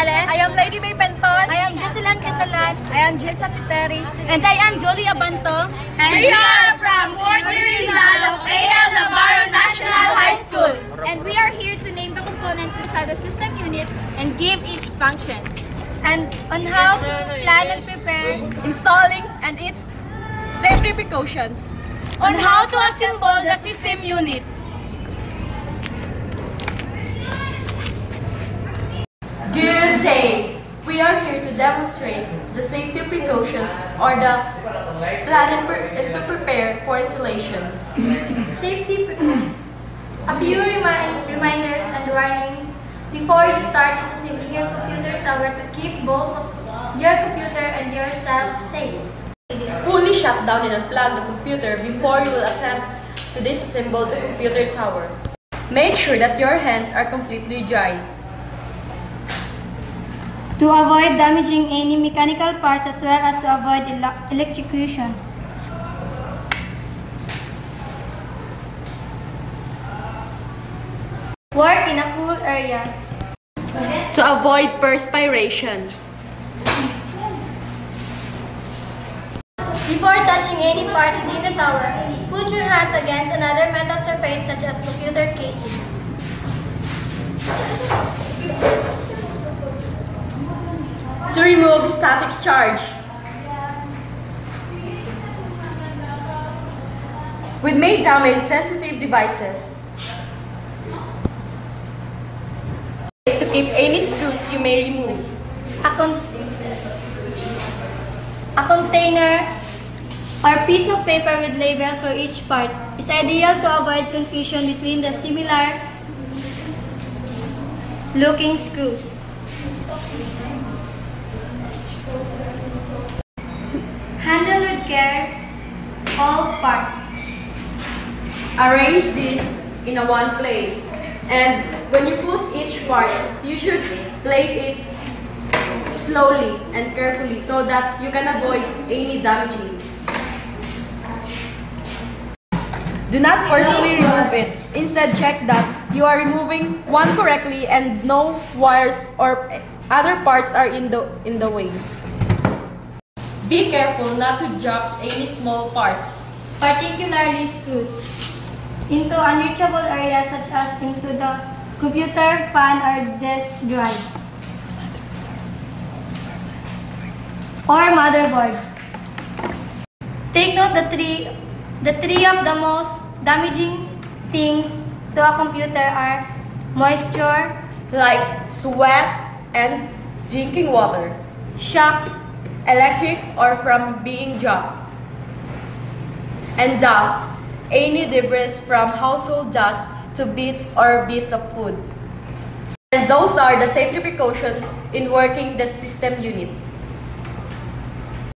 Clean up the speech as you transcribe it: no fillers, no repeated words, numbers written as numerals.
Gonzalez. I am Lady May Penton. I am Jocelyn Catalan. I am Jessa Piteri. And I am Jolie Abanto. And we are from 40 Rizal of A.L. Navarro National High School. And we are here to name the components inside the system unit And give each functions. and on how to plan and prepare, Installing and its safety precautions. On how to assemble the system unit. Good day! We are here to demonstrate the safety precautions or the plan and to prepare for installation. safety precautions. A few reminders and warnings before you start disassembling your computer tower to keep both of your computer and yourself safe. Fully shut down and unplug the computer before you will attempt to disassemble the computer tower. Make sure that your hands are completely dry. To avoid damaging any mechanical parts as well as to avoid electrocution. Work in a cool area. To avoid perspiration. Before touching any part within the tower, put your hands against another metal surface such as computer casing. To remove static charge. With may damage sensitive devices. To keep any screws you may remove. A container or piece of paper with labels for each part is ideal to avoid confusion between the similar looking screws. Handle with care all parts. Arrange this in a one place. And when you put each part, you should place it slowly and carefully so that you can avoid any damaging. Do not forcefully remove it. Instead, check that you are removing one correctly and no wires or other parts are in the way. Be careful not to drop any small parts, Particularly screws, into unreachable areas such as into the computer, fan, or disk drive, or motherboard. Take note the three of the most damaging things to a computer are moisture, like sweat and drinking water, shock, electric or from being dropped, and dust, any debris from household dust to bits of food. And those are the safety precautions in working the system unit.